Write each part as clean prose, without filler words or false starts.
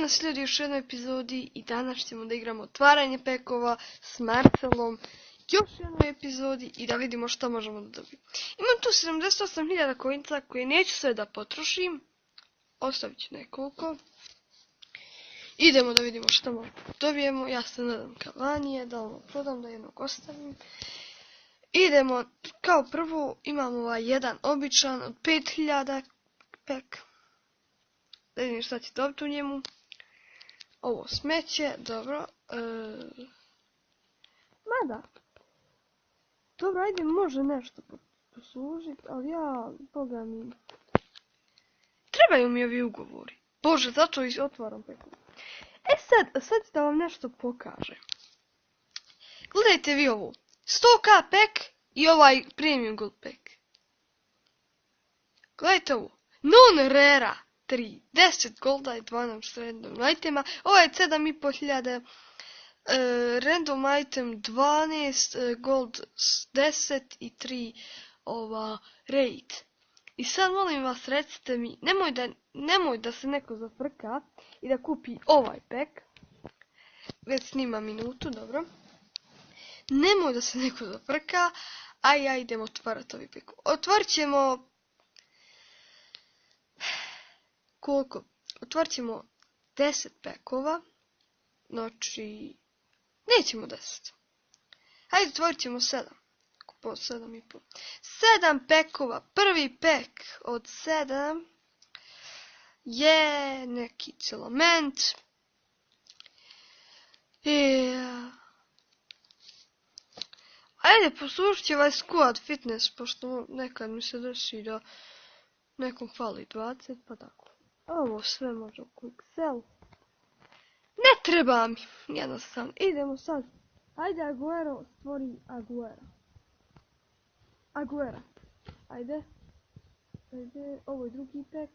Danas ljudi još u jednoj epizodi i danas ćemo da igramo otvaranje pekova s Marcelom. Još u jednoj epizodi i da vidimo šta možemo da dobijemo. Imam tu 78.000 koinca koje neću sve da potrošim. Ostavit ću nekoliko. Idemo da vidimo šta možemo da dobijemo. Ja se nadam Kavanije, da ono prodam, da jednog ostavim. Idemo, kao prvo imamo ovaj jedan običan od 5.000 pek. Da vidim šta će dobiti u njemu. Ovo smeće, dobro. Mada. Dobro, ajde, može nešto poslužiti, ali ja, boga mi... Trebaju mi ovi ugovori. Bože, zato i otvaram pekove. Sad da vam nešto pokažem. Gledajte vi ovo. 100k pek i ovaj premium gold pek. Gledajte ovo. Non rera 3. 10 golda i 12 random itema. Ovaj je 7.500. Random item 12, gold 10 i 3 raid. I sad molim vas, recite mi, nemoj da se neko zafrka i da kupi ovaj pek. Već snima minutu, dobro. Nemoj da se neko zafrka, a ja idem otvarati ovaj pek. Otvorit ćemo... Koliko? Otvorit ćemo 10 pekova. Znači... Nećemo 10. Hajde, otvorit ćemo 7. Po 7,5. 7 pekova. Prvi pek od 7 je neki cilament. Ajde, poslušat će ovaj squad fitness, pošto nekad mi se desi da nekom fali 20, pa tako. Ovo sve može u quick sell. Ne treba mi, jednostavno. Idemo sad. Ajde, Aguero, stvori Aguera. Ajde. Ovo je drugi pek.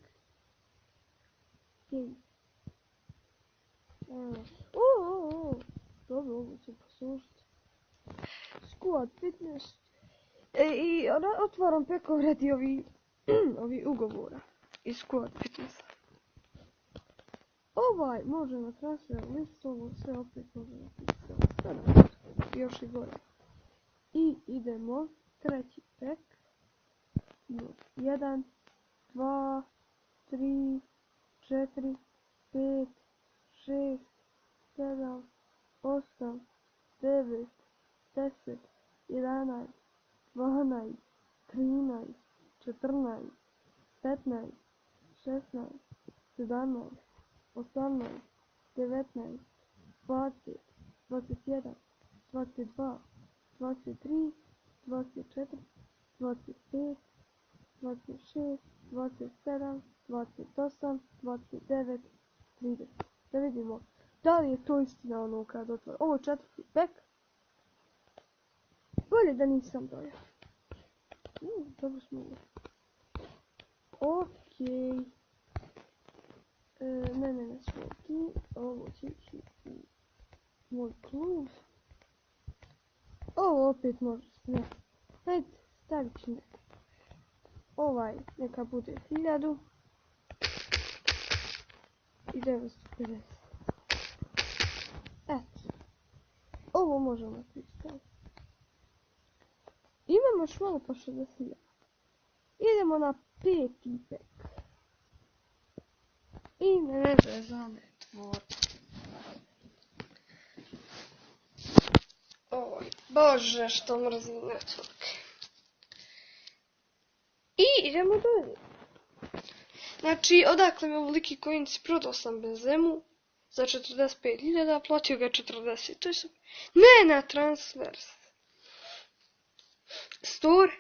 Dobro, ovo ću poslušati. Squad fitness. I otvaram pekov radi ovi ugovora iz squad fitnessa. Ovaj može na transfer listu, ovo sve opet može na transfer. Još i gore. I idemo, treći pek. 1, 2, 3, 4, 5, 6, 7, 8, 9, 10, 11, 12, 13, 14, 15, 16, 17, 18, 19, 20, 21, 22, 23, 24, 25, 26, 27, 28, 29, 30. Da vidimo da li je to istina ono kad otvorim. Ovo je četvrti pek. Bolje da nisam dojao. Dobro smo ovo. Okej. Ne, svaki. Ovo će ići u moj klub. Ovo opet može ne. Hajde, stavit ću neka. Ovaj neka bude 1000. I 950. Eto. Ovo možemo pristaviti. Imamo još malo pa 60.000. Idemo na peti pek. I nevezane tvorke. Oj, bože, što mrzim network. I idemo dalje. Znači, odakle mi ovoliki coinci, prodao sam Benzemu za 45.000, platio ga 40. To je super. Ne na transfers. Store.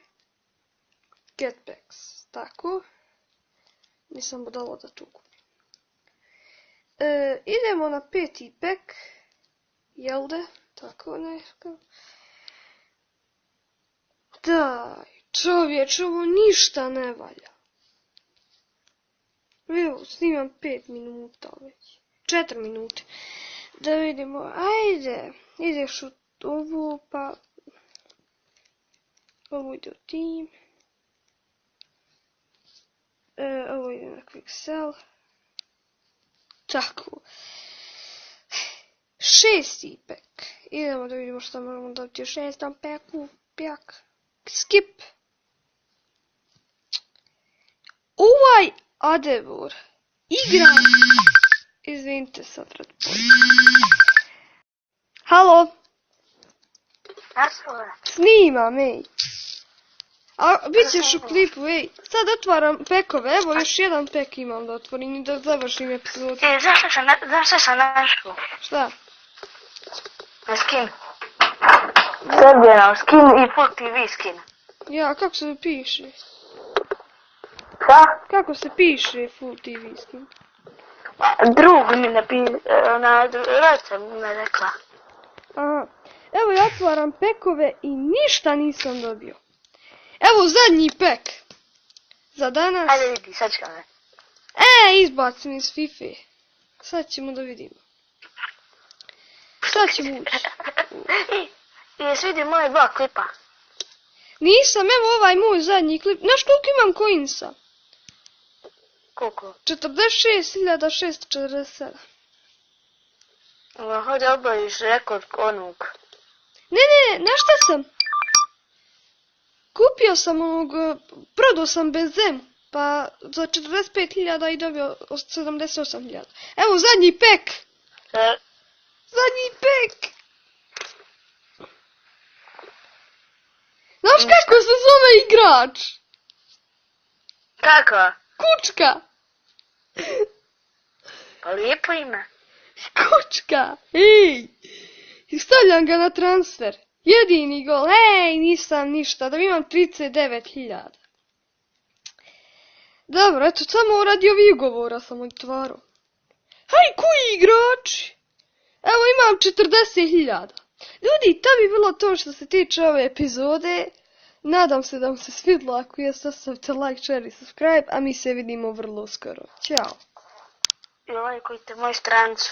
Get packs. Tako. Nisam budala da tu kupim. Idemo na peti pek. Jelde? Tako nekako. Daj, čovječ, ovo ništa ne valja. Evo, snimam 5 minuta već. 4 minute. Da vidimo, ajde. Ideš u ovu, pa... Ovo ide u tim. Ovo ide na quick sell. Tako. 6. pek. Idemo da vidimo šta možemo dobiti u 6. peku. Pjak. Skip. Ovaj Adevor igra... Izvinite sad rad Halo? Snimam, ej. A bit ćeš u klipu, ej. Sad otvaram pekove, evo još jedan pek imam da otvorim i da završim epizodu. Znaš šta sam našao? Šta? Na skin. Srbijanov skin i Full TV skin. Ja, kako se piše? Šta? Kako se piše Full TV skin? Drug mi rođica mi me rekla. Aha. Evo ja otvaram pekove i ništa nisam dobio. Evo zadnji pek. Za danas. Ajde vidi, sad ću me. Izbacim iz FIFA. Sad ćemo da vidimo. Šta ćemo ući? Jesi vidio moje 2 klipa? Nisam, evo ovaj moj zadnji klip. Znaš koliko imam coinsa? Koliko? 46.647. Hodi obaviš rekord onog. Ne, znaš šta sam? Kupio sam prodao sam bez zem, pa za 45.000 i dobio 78.000. Evo zadnji pek. Zadnji pek. Znaš kako se zove igrač? Kako? Kučka. Pa lijepo ime. Kučka. Ej. I stavljam ga na transfer. Jedini gol. Nisam ništa. Da imam 39.000. Dobro, eto, samo radi ovih ugovora sam otvarao. Koji igrači? Evo imam 40.000. Ljudi, to bi bilo to što se tiče ove epizode. Nadam se da vam se svidlo. Ako jeste, ostavite like, share i subscribe. A mi se vidimo vrlo skoro. Ćao. I lajkujte moju stranicu.